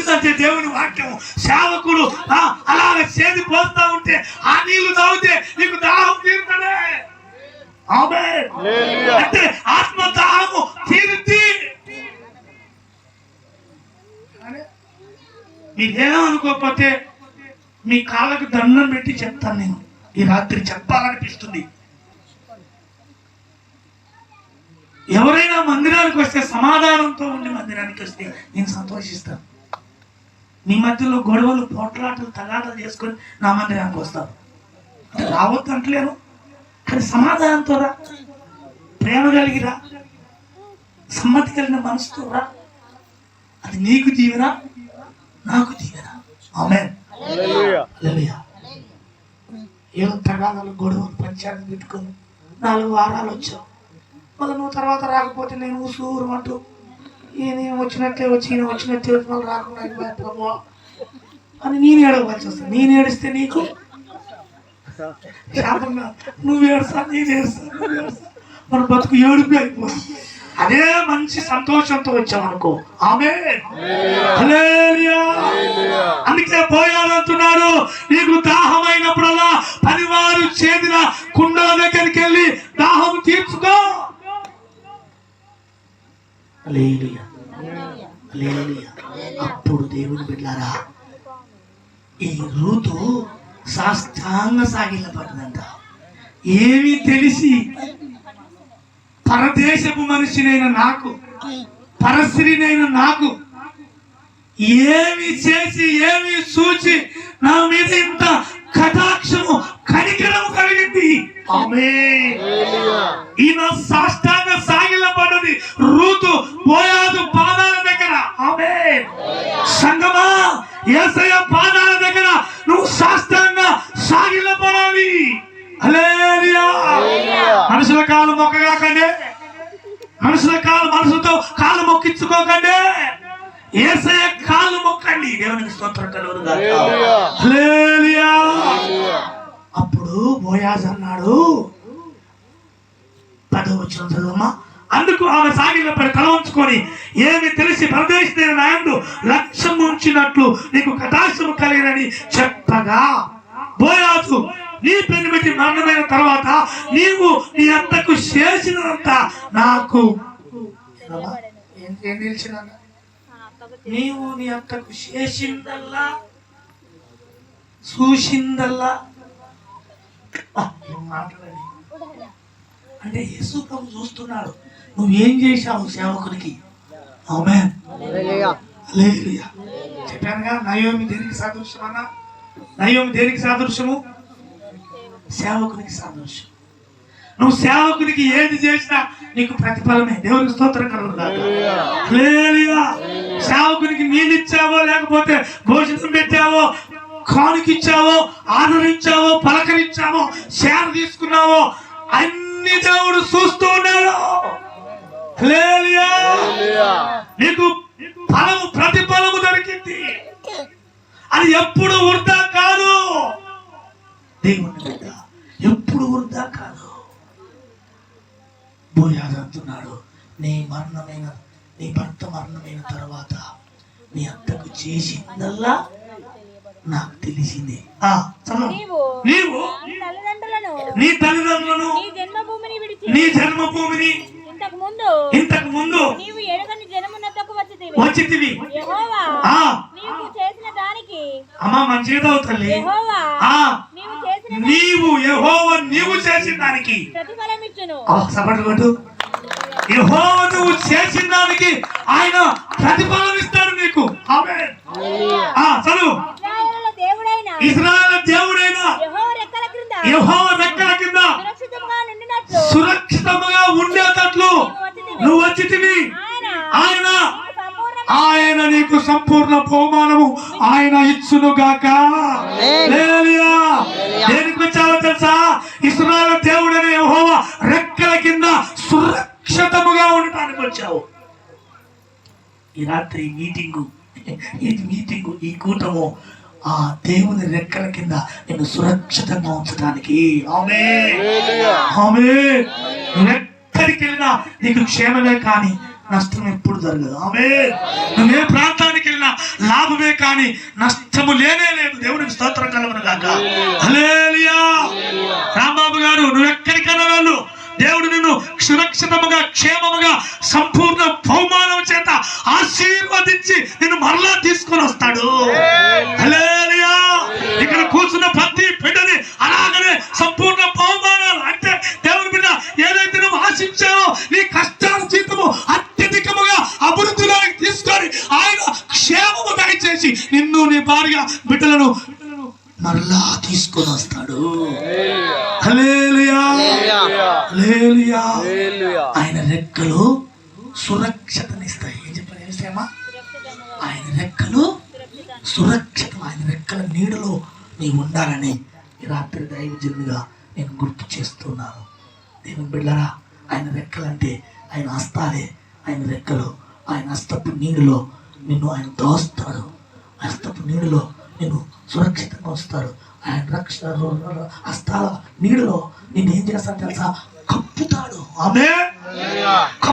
ఎందుకంటే దేవుని వాక్యం సేవకుడు అలాగ చేది పోస్తా ఉంటే ఆ నీళ్లు తాగితే నీకు దాహం తీరుతాడే. అంటే ఆత్మ దాహము తీరుద్ది. మీరేమనుకోకపోతే మీ కాళ్ళకు దండం పెట్టి చెప్తాను. నేను ఈ రాత్రి చెప్పాలనిపిస్తుంది. ఎవరైనా మందిరానికి వస్తే సమాధానంతో ఉండి మందిరానికి వస్తే నేను సంతోషిస్తాను. మీ మధ్యలో గొడవలు, పోట్లాటలు, తగాటలు చేసుకొని నా మందిరానికి వస్తాను. రావద్దు అంటలేను, కానీ సమాధానంతో రా, ప్రేమ కలిగిరా, సమ్మతి కలిగిన మనసుతో రా. అది నీకు దీవెన, నాకు దీవెన. ఆమేన్. ఏదో తగాదాలు, గొడవలు, పంచాయతీ పెట్టుకొని 4 వారాలు వచ్చావు. మళ్ళీ నువ్వు తర్వాత రాకపోతే నేను ఊసూరు అంటూ ఈయన వచ్చినట్లే వచ్చి ఈయన వచ్చినట్లే వచ్చి మళ్ళీ రాకుండా అని నేను ఏడవలసి వస్తాను. నేను ఏడిస్తే నీకు శాపంగా, నువ్వు ఏడుస్తా, నేను ఏడుస్తా, మన బతుకు ఏడుపి అయిపోతుంది. అదే మంచి సంతోషంతో వచ్చామనుకో. ఆమేన్. హల్లెలూయా. అందుకే పోయాలంటున్నాడు, నీకు దాహమైనప్పుడల్లా పనివారు చేదిన కుండల దగ్గరికి వెళ్ళి దాహం తీర్చుకో. హల్లెలూయా. హల్లెలూయా. అప్పుడు దేవుని బిడ్డలారా, ఈ రూతు సాష్టాంగ సాగిలపడిందంట. ఏమీ తెలిసి పరదేశపు మనిషినైన నాకు, పరస్త్రీనైన నాకు ఏమి చేసి ఏమి చూచి నా మీద ఇంత కటాక్షము, కనికరము కలిగింది. ఆమేన్. ఈయన సాష్టాంగ సాగిలపడ్డది రూతు బోయాజు పాదాల దగ్గర. ఆమేన్. సంగమా, యేసయ్య పాదాల దగ్గర నువ్వు సాష్టాంగ సాగిలపడాలి. హల్లెలూయా. మనుషుల కాలు మొక్కగాకండి, మనసుతో కాలు మొక్కించుకోకండి, యేసయ్య కాలు మొక్కండి. దేవునికి స్తోత్రం కలుగునుగాక. హల్లెలూయా. అప్పుడు బోయాజు అన్నాడు, 10వ వచనం చదువమ్మా. అందుకు ఆమె సాగిలపడి తల ఉంచుకొని, ఏమి తెలిసి పరదేశినైన నా యందు లక్ష్యం ఉంచినట్లు నీకు కటాక్షము కలిగినని చెప్పగా, బోయాజు, నీ పెనిమిటి మరణమైన తర్వాత నీవు నీ అత్తకు చేసినంత నాకు ఏం తెలిసిన, నీవు నీ అత్తకు చేసిందల్లా, చూసిందల్లా మాట్లాడండి. అంటే యేసు ప్రభు చూస్తున్నాడు నువ్వేం చేశావు సేవకునికి. ఆమేన్. హల్లెలూయా. చెప్పానుగా, నయోమి దేనికి సాదృశ్యం అన్నా? నయోమి దేనికి సాదృశ్యము? సేవకునికి సాదృశ్యం. నువ్వు సేవకునికి ఏది చేసినా నీకు ప్రతిఫలమే. దేవునికి స్తోత్రం కలుగునుగాక. హల్లెలూయా. సేవకునికి నీళ్ళు ఇచ్చావో, లేకపోతే భోజనం పెట్టావో, కానుకిచ్చావో, ఆదరించావో, పలకరించావో, షేర్ తీసుకున్నావో, అన్ని దేవుడు చూస్తూ ఉన్నాడు. హల్లెలూయా. నీకు ఫలము, ప్రతిఫలము దొరికింది. అది ఎప్పుడు వృధా కాదు. దేవుని బిడ్డ ఎప్పుడు వృధా కాదు. బోయాజు అంటున్నాడు, నీ భర్త మరణమైన తర్వాత నీ అత్తకు చేసిందల్లా నాకు తెలిసింది. నీవు నీ తల్లిదండ్రులను, నీ జన్మభూమిని ఇంతకు ముందు వచ్చితివి. అమ్మా మంచిగా తల్లి, నీవు యెహోవా నీవు చేసిన దానికి యెహోవా నువ్వు చేసిన దానికి ఆయన ప్రతిఫలం ఇస్తాడు నీకు. ఆమేన్. చదువు. ఇశ్రాయేలు దేవుడైన యెహోవా రెక్కల కింద సురక్షితంగా ఉండేటట్లు నువ్వు వచ్చితివి. ఆయన నీకు సంపూర్ణ బహుమానము ఆయన ఇచ్చును గాక. హల్లెలూయా. దేనికి వచ్చావో తెలుసా? ఇశ్రాయేలు దేవుడైన యెహోవా రెక్కల కింద సురక్షితముగా ఉండటానికి వచ్చావు. ఈ రాత్రి మీటింగు, ఈ కూటము ఆ దేవుని రెక్కల కింద నేను సురక్షితంగా ఉంచడానికి. ఆమేన్. ఆమేన్. నువ్వు ఎక్కడికి వెళ్ళినా నీకు క్షేమమే కానీ నష్టం ఎప్పుడు జరగదు. ఆమేన్. నువ్వే ప్రాంతానికి వెళ్ళినా లాభమే కానీ నష్టము లేనే లేదు. దేవునికి స్తోత్రం కలుగును గాక. హల్లెలూయా. రాంబాబు గారు, నువ్వు ఎక్కడికైనా వెళ్ళు, దేవుడు నిన్ను సురక్షితముగా క్షేమముగా సంపూర్ణ బహుమానం చేత ఆశీర్వదించి నిన్ను మరలా తీసుకొని వస్తాడు. హల్లెలూయా. ఇక్కడ కూర్చున్న ప్రతి బిడ్డని అలాగనే సంపూర్ణ బహుమానాలు అంటే దేవుని బిడ్డ ఏదైతే నువ్వు ఆశించావో నీ కష్టాల జీతము అత్యధికముగా అభివృద్ధిలోకి తీసుకొని ఆయన క్షేమము దయచేసి నిన్ను నీ భార్య బిడ్డలను మరలా తీసుకొని వస్తాడు. హల్లెలూయా. హల్లెలూయా. ఆయన రెక్కలు సురక్షతనిస్తాయి. ఏం చెప్పారు? ఏం విషయమా? ఆయన రెక్కలు సురక్షితం. ఆయన రెక్కల నీడలో నీవు ఉండాలని ఈ రాత్రి దైవజనుడిగా నేను గుర్తు చేస్తున్నాను. దేవుని బిడ్డలారా, ఆయన రెక్కలంటే ఆయన హస్తాలే. ఆయన రెక్కలు, ఆయన హస్తపు నీడలో నిన్ను ఆయన దోస్తాడు. హస్తపు నీడలో నిన్ను సురక్షితంగా వస్తాడు. ఆయన రక్షణ హస్తాల నీడలో నిన్ను ఏం చేస్తాడు తెలుసా? కప్పుతాడు. ఆమేన్.